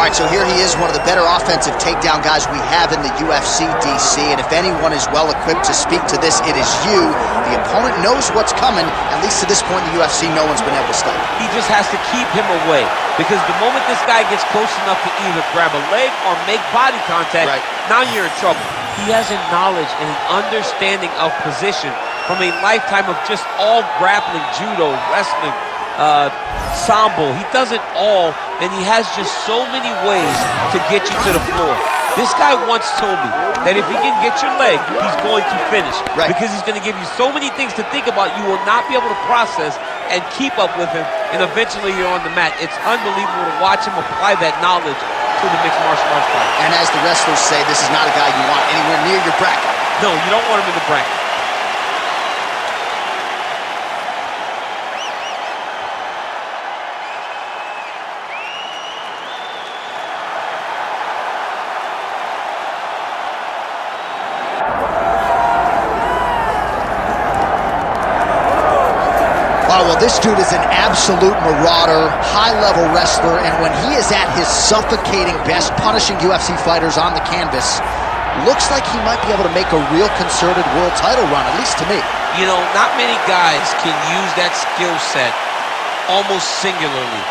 All right, so here he is, one of the better offensive takedown guys we have in the UFC, DC, and if anyone is well-equipped to speak to this, it is you. The opponent knows what's coming. At least to this point in the UFC, no one's been able to stop him. He just has to keep him away, because the moment this guy gets close enough to either grab a leg or make body contact, now you're in trouble. He has a knowledge and an understanding of position from a lifetime of just all grappling, judo, wrestling, sambo. He does it all, and he has just so many ways to get you to the floor. This guy once told me that if he can get your leg, he's going to finish. Because he's going to give you so many things to think about, you will not be able to process and keep up with him, and eventually you're on the mat. It's unbelievable to watch him apply that knowledge to the mixed martial arts fight. And as the wrestlers say, this is not a guy you want anywhere near your bracket. No, you don't want him in the bracket. Well, this dude is an absolute marauder, high-level wrestler, and when he is at his suffocating best, punishing UFC fighters on the canvas, looks like he might be able to make a real concerted world title run, at least to me. You know, not many guys can use that skill set almost singularly.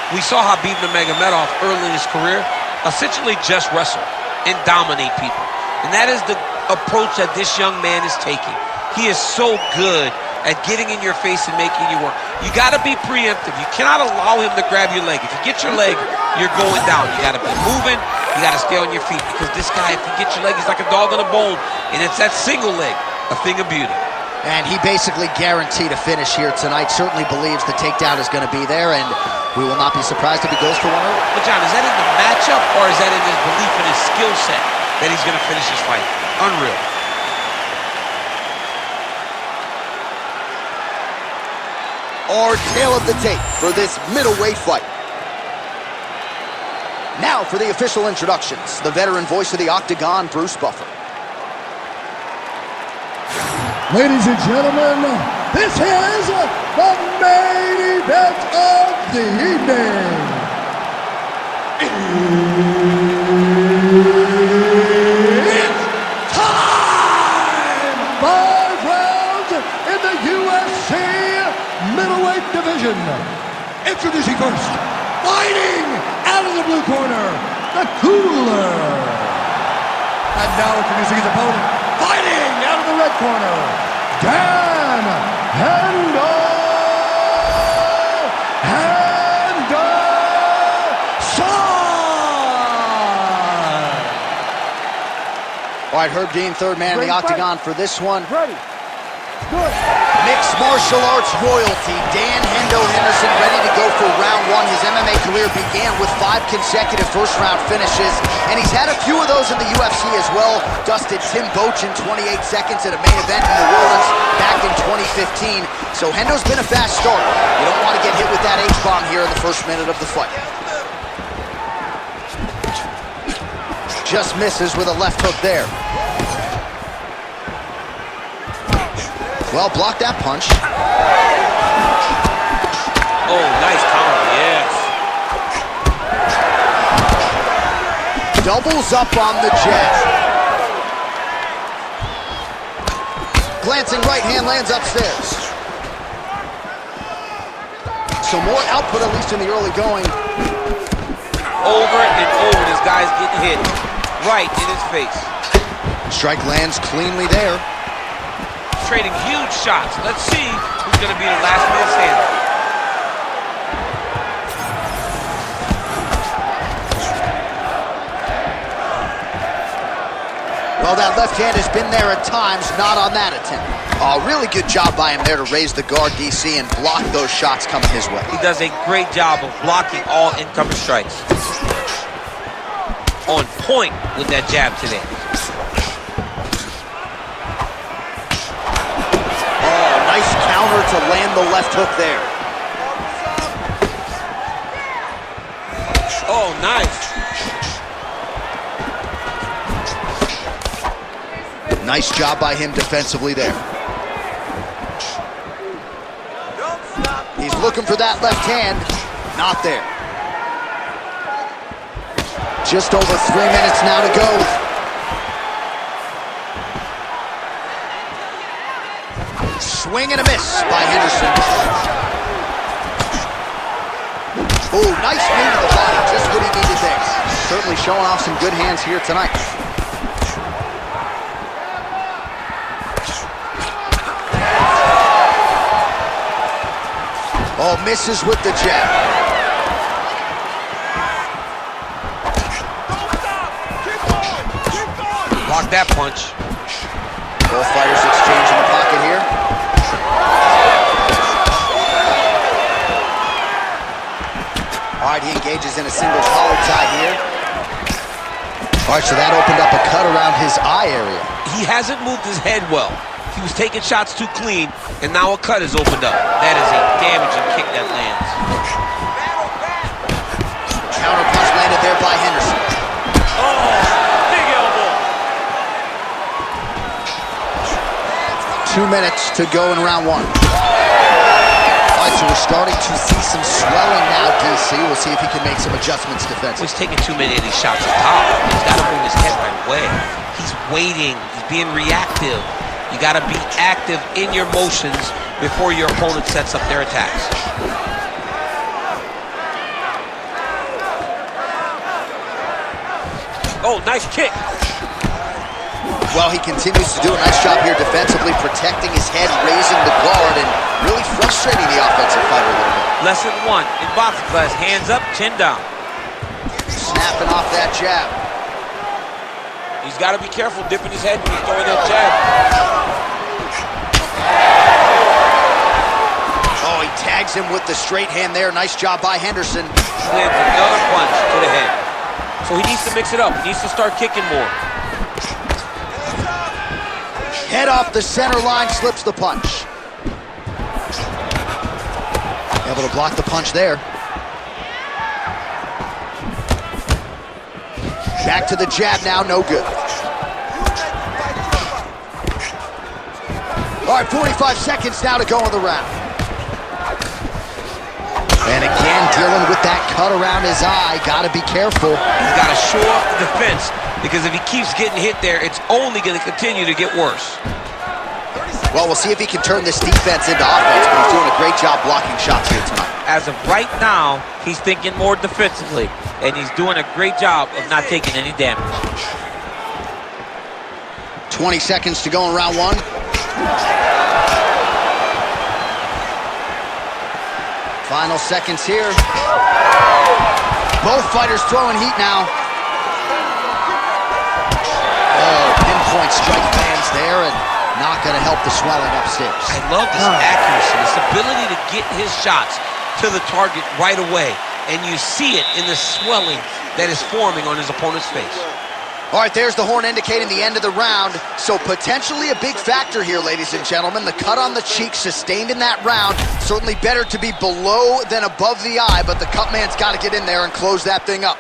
We saw Khabib Nurmagomedov early in his career essentially just wrestle and dominate people. And that is the approach that this young man is taking. He is so good at getting in your face and making you work. You gotta be preemptive. You cannot allow him to grab your leg. If you get your leg, you're going down. You gotta be moving, you gotta stay on your feet, because this guy, if you get your leg, he's like a dog on a bone, and it's that single leg, a thing of beauty. And he basically guaranteed a finish here tonight. Certainly believes the takedown is gonna be there, and we will not be surprised if he goes for one early. But John, is that in the matchup, or is that in his belief in his skill set that he's gonna finish his fight? Unreal. Our tale of the tape for this middleweight fight. Now for the official introductions, the veteran voice of the Octagon, Bruce Buffer. Ladies and gentlemen, this is the main event of the evening. It's time! 5 rounds in the UFC middleweight division. Introducing first, fighting out of the blue corner, the Cooler. And now introducing his opponent, fighting out of the red corner, Dan Henderson. All right, Herb Dean, third man in the Octagon for this one. Ready. Good. Mixed martial arts royalty, Dan Henderson, ready to go for round one. His MMA career began with 5 consecutive first-round finishes, and he's had a few of those in the UFC as well. Dusted Tim Boach in 28 seconds at a main event in New Orleans back in 2015. So Hendo's been a fast start. You don't want to get hit with that H-bomb here in the first minute of the fight. Just misses with a left hook there. Well, block that punch. Oh, nice counter, yes. Doubles up on the jab. Glancing right hand lands upstairs. So more output, at least in the early going. Over and over, this guy's getting hit right in his face. Strike lands cleanly there. Trading huge shots. Let's see who's going to be the last man standing. Well, that left hand has been there at times, not on that attempt. Really good job by him there to raise the guard, DC, and block those shots coming his way. He does a great job of blocking all incoming strikes. On point with that jab today. Nice counter to land the left hook there. Oh, nice. Nice job by him defensively there. He's looking for that left hand. Not there. Just over 3 minutes now to go. Swing and a miss by Henderson. Oh, nice knee to the body, just what he needed there. Certainly showing off some good hands here tonight. Oh, misses with the jab. Block that punch. Both fighters exchange in the pocket here. All right, he engages in a single collar tie here. All right, so that opened up a cut around his eye area. He hasn't moved his head well. He was taking shots too clean, and now a cut has opened up. That is a damaging kick that lands. Counter punch landed there by Henderson. Oh, big elbow. 2 minutes to go in round one. All right, so we're starting to see some swelling now, DC. We'll see if he can make some adjustments defensively. He's taking too many of these shots at top. He's got to move his head right away. He's waiting. He's being reactive. You got to be active in your motions before your opponent sets up their attacks. Oh, nice kick. Well, he continues to do a nice job here defensively, protecting his head, raising the guard, and really frustrating the offensive fighter a little bit. Lesson one in boxing class, hands up, chin down. Snapping off that jab. He's got to be careful dipping his head when he's throwing that jab. Oh, he tags him with the straight hand there. Nice job by Henderson. He lands another punch to the head. So he needs to mix it up. He needs to start kicking more. Head off the center line, slips the punch. Able to block the punch there. Back to the jab now, no good. All right, 45 seconds now to go in the round. And again, dealing with that cut around his eye. Got to be careful. He's got to shore up the defense, because if he keeps getting hit there, it's only going to continue to get worse. Well, we'll see if he can turn this defense into offense, but he's doing a great job blocking shots here tonight. As of right now, he's thinking more defensively, and he's doing a great job of not taking any damage. 20 seconds to go in round one. Final seconds here. Both fighters throwing heat now. Oh, pinpoint strike lands there, and not going to help the swelling upstairs. I love this accuracy, this ability to get his shots to the target right away, and you see it in the swelling that is forming on his opponent's face. All right, there's the horn indicating the end of the round. So potentially a big factor here, ladies and gentlemen. The cut on the cheek sustained in that round. Certainly better to be below than above the eye, but the cut man's got to get in there and close that thing up.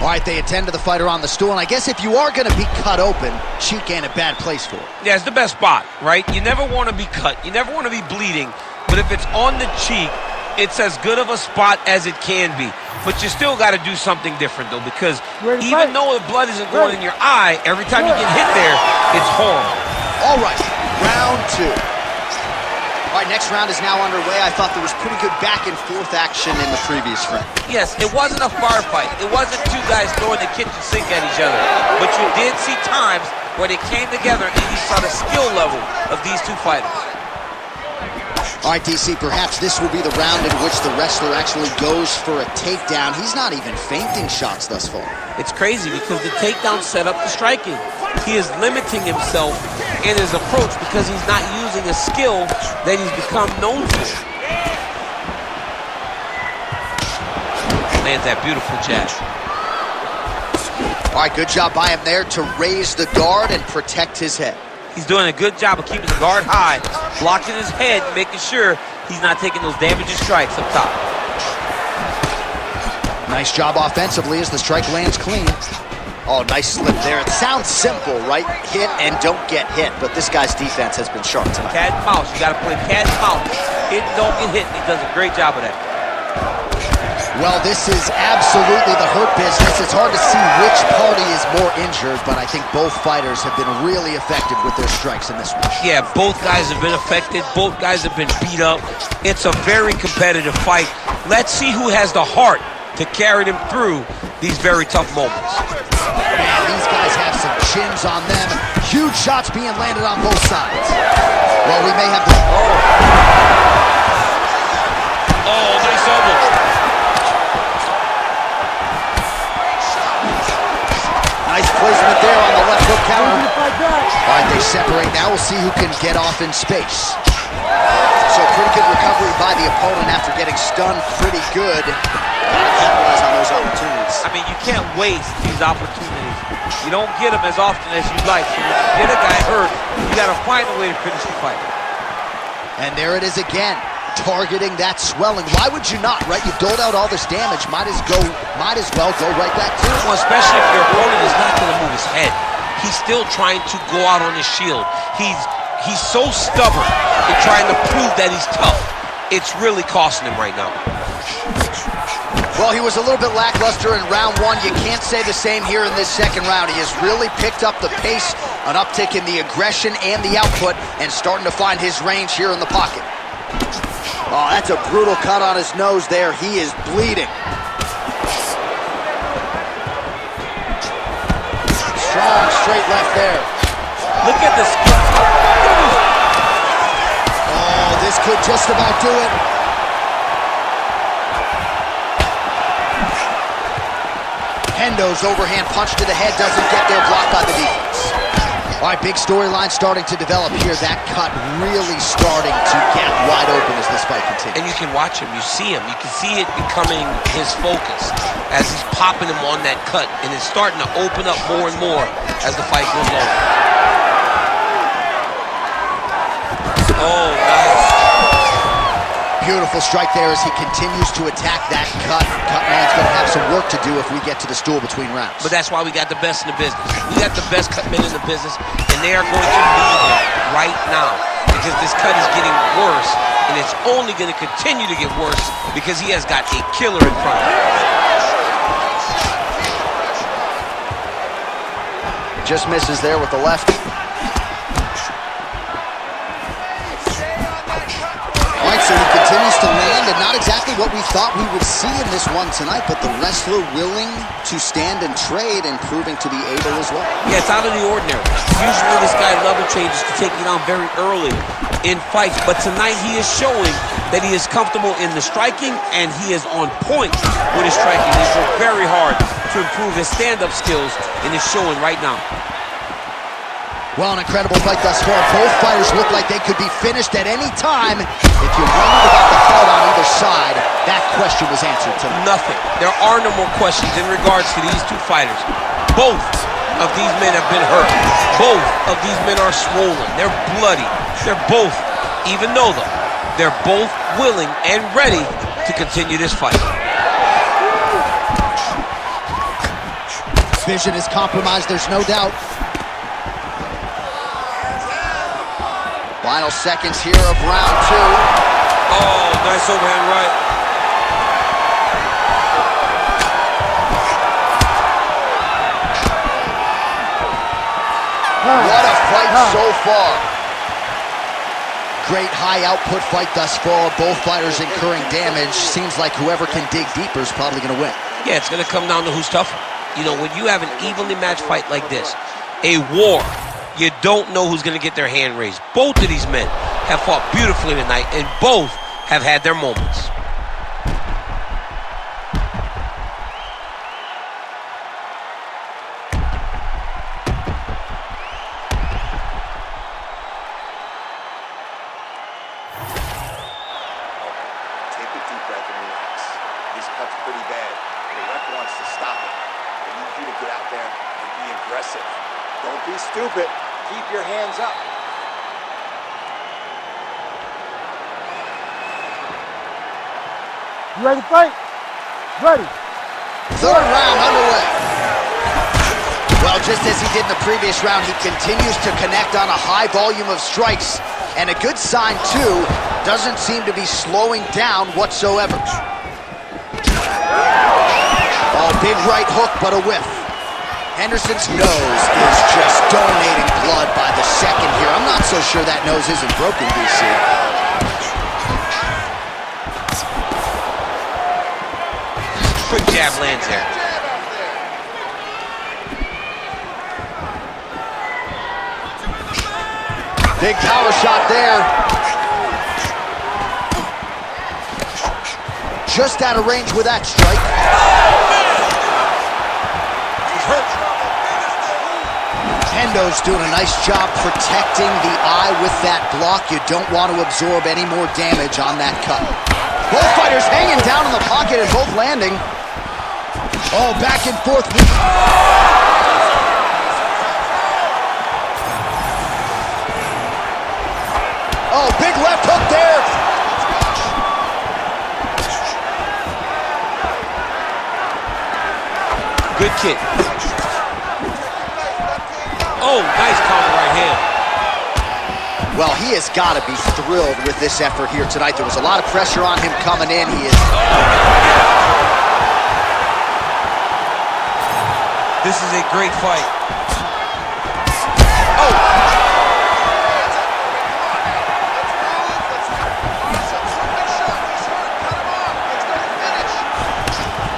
All right, they attend to the fighter on the stool, and I guess if you are going to be cut open, cheek ain't a bad place for it. Yeah, it's the best spot, right? You never want to be cut. You never want to be bleeding. But if it's on the cheek, it's as good of a spot as it can be. But you still got to do something different, though, because even though the blood isn't going in your eye, every time you get hit there, it's horrible. All right, round two. All right, next round is now underway. I thought there was pretty good back and forth action in the previous round. Yes, it wasn't a firefight. It wasn't two guys throwing the kitchen sink at each other. But you did see times where they came together and you saw the skill level of these two fighters. All right, DC, perhaps this will be the round in which the wrestler actually goes for a takedown. He's not even feinting shots thus far. It's crazy because the takedown set up the striking. He is limiting himself in his approach because he's not using a skill that he's become known for. Lands that beautiful jab. All right, good job by him there to raise the guard and protect his head. He's doing a good job of keeping the guard high, blocking his head, making sure he's not taking those damaging strikes up top. Nice job offensively as the strike lands clean. Oh, nice slip there. It sounds simple, right? Hit and don't get hit, but this guy's defense has been sharp tonight. Cat and mouse. You got to play cat and mouse. Hit and don't get hit, and he does a great job of that. Well, this is absolutely the hurt business. It's hard to see which party is more injured, but I think both fighters have been really effective with their strikes in this one. Yeah, both guys have been affected. Both guys have been beat up. It's a very competitive fight. Let's see who has the heart to carry them through these very tough moments. Man, these guys have some chins on them. Huge shots being landed on both sides. Well, we may have the... Oh, nice elbow. Nice placement there on the left hook counter. All right, they separate now. We'll see who can get off in space. So pretty good recovery by the opponent after getting stunned pretty good. Capitalize on those opportunities. I mean, you can't waste these opportunities. You don't get them as often as you'd like. So when you get a guy hurt, you got to find a way to finish the fight. And there it is again, targeting that swelling. Why would you not, right? You doled out all this damage. Might as well go right back to it. Well, especially if your opponent is not going to move his head. He's still trying to go out on his shield. He's so stubborn in trying to prove that he's tough. It's really costing him right now. Well, he was a little bit lackluster in round one. You can't say the same here in this second round. He has really picked up the pace, an uptick in the aggression and the output, and starting to find his range here in the pocket. Oh, that's a brutal cut on his nose there. He is bleeding. Strong straight left there. Look at this. Oh, this could just about do it. Hendo's overhand punch to the head doesn't get there, blocked by the defense. All right, big storyline starting to develop here. That cut really starting to get wide open as this fight continues. And you can watch him, you see him. You can see it becoming his focus as he's popping him on that cut. And it's starting to open up more and more as the fight goes on. Oh, nice. Beautiful strike there as he continues to attack that cut. Cutman's going to have some work to do if we get to the stool between rounds. But that's why we got the best in the business. We got the best cut men in the business, and they are going to lead him right now because this cut is getting worse, and it's only going to continue to get worse because he has got a killer in front of him. Just misses there with the left. So he continues to land, and not exactly what we thought we would see in this one tonight, but the wrestler willing to stand and trade and proving to be able as well. Yeah, it's out of the ordinary. Usually this guy level changes to take it on very early in fights, but tonight he is showing that he is comfortable in the striking, and he is on point with his striking. He's worked very hard to improve his stand-up skills, and is showing right now. Well, an incredible fight thus far. Both fighters look like they could be finished at any time. If you wondered about the thought on either side, that question was answered tonight. Nothing. There are no more questions in regards to these two fighters. Both of these men have been hurt. Both of these men are swollen. They're bloody. They're both, even though they're both willing and ready to continue this fight. Vision is compromised, there's no doubt. Final seconds here of round two. Oh, nice overhand right. What a fight so far. Great high output fight thus far. Both fighters incurring damage. Seems like whoever can dig deeper is probably going to win. Yeah, it's going to come down to who's tougher. You know, when you have an evenly matched fight like this, a war, you don't know who's going to get their hand raised. Both of these men have fought beautifully tonight, and both have had their moments. Take a deep breath and relax. This cut's pretty bad. The ref wants to stop it. They need you to get out there and be aggressive. Don't be stupid. Keep your hands up. You ready to fight? Ready. Third round underway. Well, just as he did in the previous round, he continues to connect on a high volume of strikes. And a good sign, too, doesn't seem to be slowing down whatsoever. Oh, big right hook, but a whiff. Henderson's nose is just donating blood by the second here. I'm not so sure that nose isn't broken, DC. Quick jab lands there. Big power shot there. Just out of range with that strike. He's hurt. Hendo's doing a nice job protecting the eye with that block. You don't want to absorb any more damage on that cut. Both fighters hanging down in the pocket and both landing. Oh, back and forth. Oh, big left hook there. Good kick. Oh, nice counter right hand. Well, he has got to be thrilled with this effort here tonight. There was a lot of pressure on him coming in. He is... This is a great fight. Oh!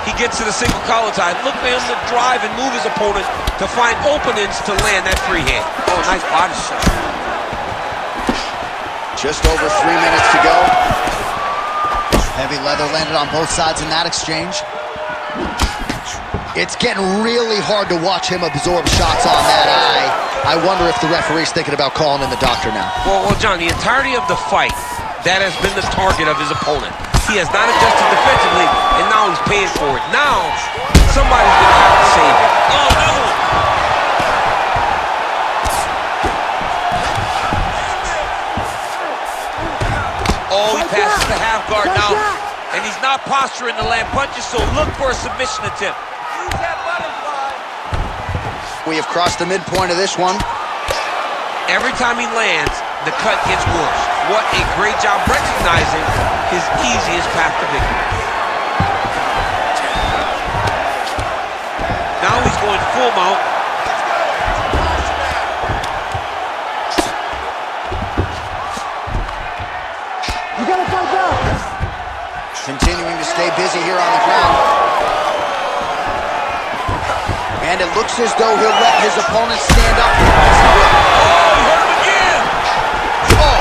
He gets to the single collar tie. Look for him to drive and move his opponent to find openings to land that free hand. Oh, nice body shot. Just over 3 minutes to go. Heavy leather landed on both sides in that exchange. It's getting really hard to watch him absorb shots on that eye. I wonder if the referee's thinking about calling in the doctor now. Well, John, the entirety of the fight, that has been the target of his opponent. He has not adjusted defensively, and now he's paying for it. Now, somebody's going to have to save him. Oh, no! Oh, he passes the half guard now, and he's not posturing to land punches, so look for a submission attempt. We have crossed the midpoint of this one. Every time he lands, the cut gets worse. What a great job recognizing his easiest path to victory. Now he's going full mount. You gotta fight back. Continuing to stay busy here on the ground. And it looks as though he'll let his opponent stand up. Oh, he hurt him again! Oh!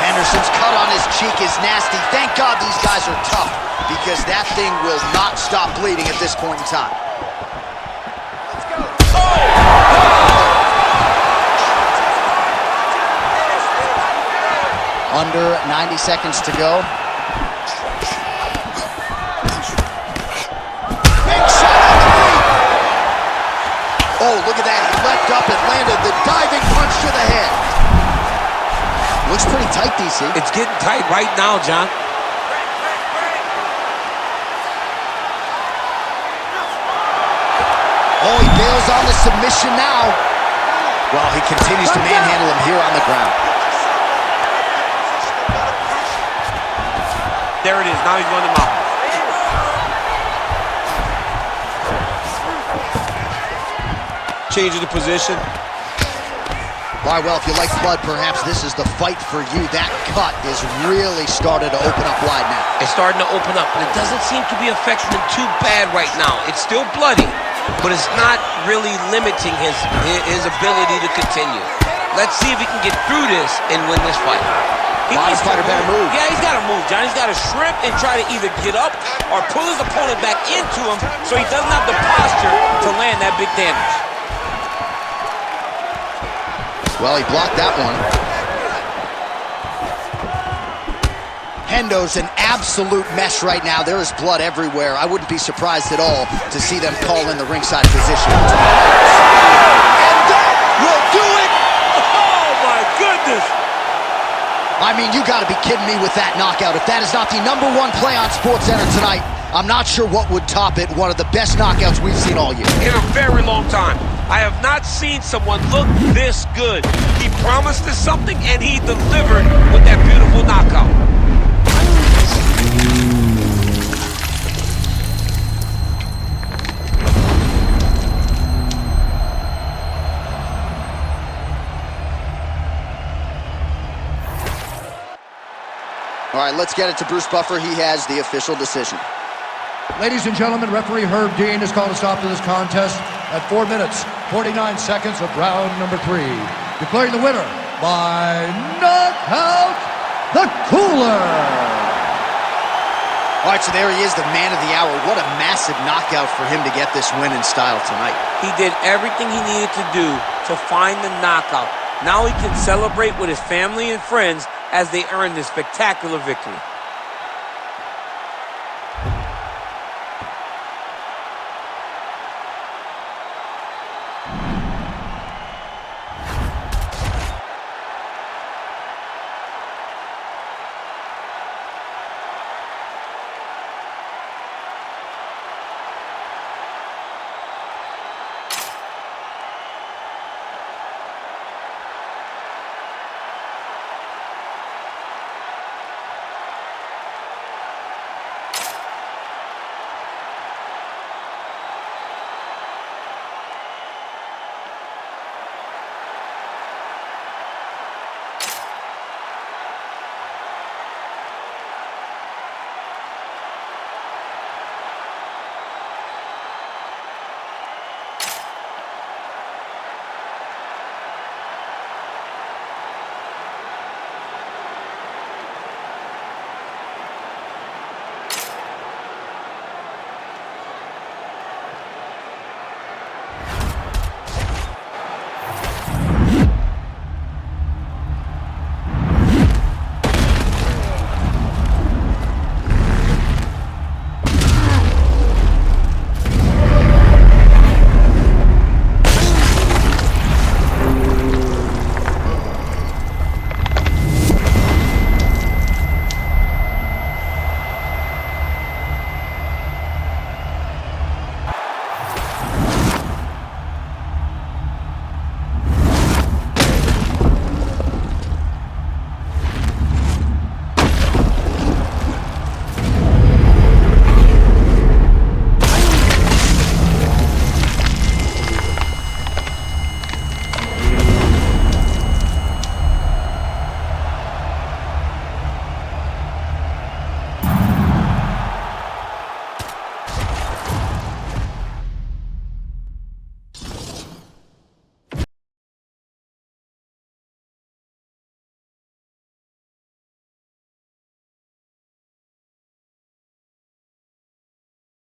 Henderson's cut on his cheek is nasty. Thank God these guys are tough, because that thing will not stop bleeding at this point in time. Let's go! Oh! Under 90 seconds to go. Oh, look at that. He leapt up and landed the diving punch to the head. Looks pretty tight, DC. It's getting tight right now, John. Oh, he bails on the submission now. Well, he continues to manhandle him here on the ground. There it is. Now he's going to mount. Changing the position. All right, well, if you like blood, perhaps this is the fight for you. That cut is really started to open up wide now. It's starting to open up, but it doesn't seem to be affecting him too bad right now. It's still bloody, but it's not really limiting his ability to continue. Let's see if he can get through this and win this fight. Bottom fighter better move. Yeah, he's got to move, John. He's got to shrimp and try to either get up or pull his opponent back into him so he doesn't have the posture to land that big damage. Well, he blocked that one. Hendo's an absolute mess right now. There is blood everywhere. I wouldn't be surprised at all to see them call in the ringside physician. And that will do it! Oh, my goodness! I mean, you got to be kidding me with that knockout. If that is not the #1 play on SportsCenter tonight, I'm not sure what would top it. One of the best knockouts we've seen all year. In a very long time. I have not seen someone look this good. He promised us something, and he delivered with that beautiful knockout. let's get it to Bruce Buffer. He has the official decision. Ladies and gentlemen, referee Herb Dean has called a stop to this contest at 4 minutes, 49 seconds of round number 3. Declaring the winner by knockout, the Cooler. All right, so there he is, the man of the hour. What a massive knockout for him to get this win in style tonight. He did everything he needed to do to find the knockout. Now he can celebrate with his family and friends as they earn this spectacular victory.